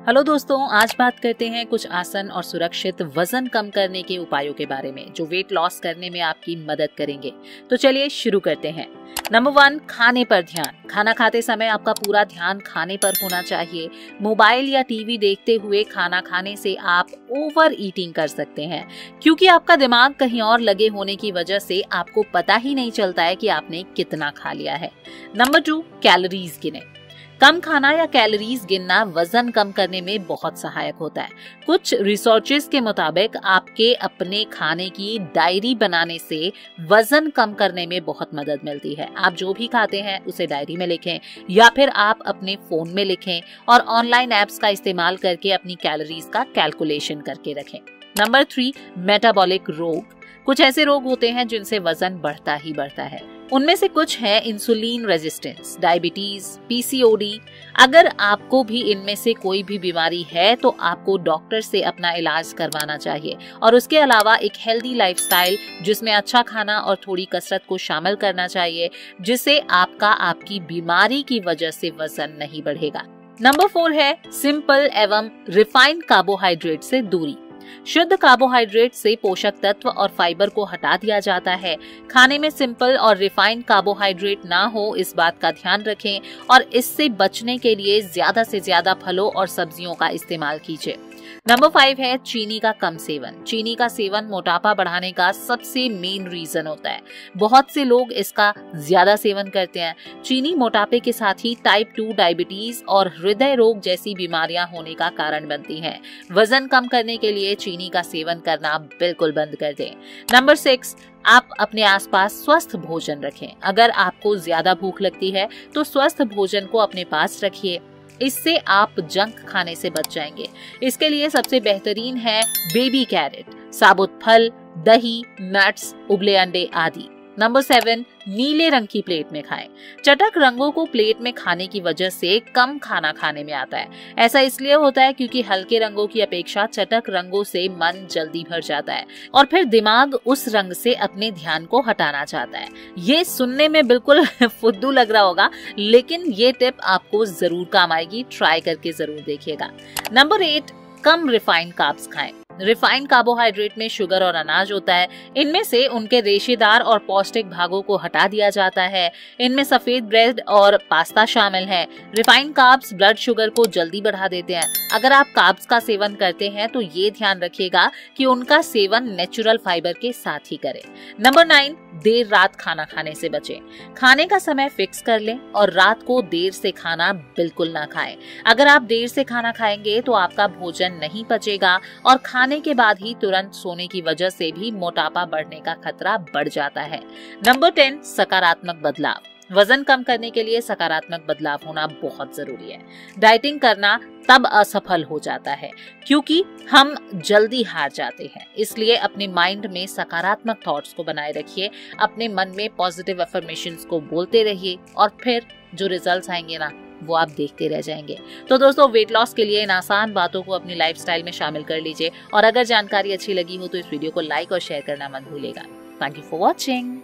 Hello दोस्तों, आज बात करते हैं कुछ आसान और सुरक्षित वजन कम करने के उपायों के बारे में जो वेट लॉस करने में आपकी मदद करेंगे। तो चलिए शुरू करते हैं। नंबर 1, खाने पर ध्यान। खाना खाते समय आपका पूरा ध्यान खाने पर होना चाहिए। मोबाइल या टीवी देखते हुए खाना खाने से आप ओवर ईटिंग कर सकते हैं, क्योंकि आपका दिमाग कहीं और लगे होने की वजह से आपको पता ही नहीं चलता है कि आपने कितना खा लिया है। नंबर 2, कैलोरीज गिने। कम खाना या कैलोरीज गिनना वजन कम करने में बहुत सहायक होता है। कुछ रिसर्चेस के मुताबिक आपके अपने खाने की डायरी बनाने से वजन कम करने में बहुत मदद मिलती है। आप जो भी खाते हैं उसे डायरी में लिखें या फिर आप अपने फोन में लिखें और ऑनलाइन एप्स का इस्तेमाल करके अपनी कैलोरीज का कैलकुलेशन करके रखें। नंबर 3, मेटाबॉलिक रोग। कुछ ऐसे रोग होते हैं जिनसे वजन बढ़ता ही बढ़ता है। उनमें से कुछ है इंसुलिन रेजिस्टेंस, डायबिटीज, पीसीओडी। अगर आपको भी इनमें से कोई भी बीमारी है तो आपको डॉक्टर से अपना इलाज करवाना चाहिए और उसके अलावा एक हेल्दी लाइफस्टाइल जिसमें अच्छा खाना और थोड़ी कसरत को शामिल करना चाहिए, जिससे आपकी बीमारी की वजह से वजन नहीं बढ़ेगा। नंबर 4 है सिंपल एवं रिफाइंड कार्बोहाइड्रेट से दूरी। शुद्ध कार्बोहाइड्रेट से पोषक तत्व और फाइबर को हटा दिया जाता है। खाने में सिंपल और रिफाइंड कार्बोहाइड्रेट ना हो, इस बात का ध्यान रखें और इससे बचने के लिए ज्यादा से ज्यादा फलों और सब्जियों का इस्तेमाल कीजिए। नंबर 5 है चीनी का कम सेवन। चीनी का सेवन मोटापा बढ़ाने का सबसे मेन रीजन होता है। बहुत से लोग इसका ज्यादा सेवन करते हैं। चीनी मोटापे के साथ ही टाइप 2 डायबिटीज और हृदय रोग जैसी बीमारियां होने का कारण बनती हैं। वजन कम करने के लिए चीनी का सेवन करना बिल्कुल बंद कर दें। नंबर 6, आप अपने आसपास स्वस्थ भोजन रखें। अगर आपको ज्यादा भूख लगती है तो स्वस्थ भोजन को अपने पास रखिए। इससे आप जंक खाने से बच जाएंगे। इसके लिए सबसे बेहतरीन है बेबी कैरेट, साबुत फल, दही, नट्स, उबले अंडे आदि। नंबर 7, नीले रंग की प्लेट में खाएं। चटक रंगों को प्लेट में खाने की वजह से कम खाना खाने में आता है। ऐसा इसलिए होता है क्योंकि हल्के रंगों की अपेक्षा चटक रंगों से मन जल्दी भर जाता है और फिर दिमाग उस रंग से अपने ध्यान को हटाना चाहता है। ये सुनने में बिल्कुल फुद्दू लग रहा होगा, लेकिन ये टिप आपको जरूर काम आएगी। ट्राई करके जरूर देखिएगा। नंबर 8, कम रिफाइंड कार्ब्स खाएं। रिफाइंड कार्बोहाइड्रेट में शुगर और अनाज होता है। इनमें से उनके रेशेदार और पौष्टिक भागों को हटा दिया जाता है। इनमें सफेद ब्रेड और पास्ता शामिल है। रिफाइंड कार्ब्स ब्लड शुगर को जल्दी बढ़ा देते हैं। अगर आप कार्ब्स का सेवन करते हैं तो ये ध्यान रखिएगा कि उनका सेवन नेचुरल फाइबर के साथ ही करें। नंबर 9, देर रात खाना खाने से बचें। खाने का समय फिक्स कर लें और रात को देर से खाना बिल्कुल ना खाएं। अगर आप देर से खाना खाएंगे तो आपका भोजन नहीं पचेगा और खाने के बाद ही तुरंत सोने की वजह से भी मोटापा बढ़ने का खतरा बढ़ जाता है। नंबर 10, सकारात्मक बदलाव। वजन कम करने के लिए सकारात्मक बदलाव होना बहुत जरूरी है। डाइटिंग करना तब असफल हो जाता है क्योंकि हम जल्दी हार जाते हैं। इसलिए अपने माइंड में सकारात्मक थॉट्स को बनाए रखिए। अपने मन में पॉजिटिव अफर्मेशंस को बोलते रहिए और फिर जो रिजल्ट्स आएंगे ना, वो आप देखते रह जाएंगे। तो दोस्तों, वेट लॉस के लिए इन आसान बातों को अपनी लाइफस्टाइल में शामिल कर लीजिए और अगर जानकारी अच्छी लगी हो तो इस वीडियो को लाइक और शेयर करना मत भूलिएगा। Thank you for watching.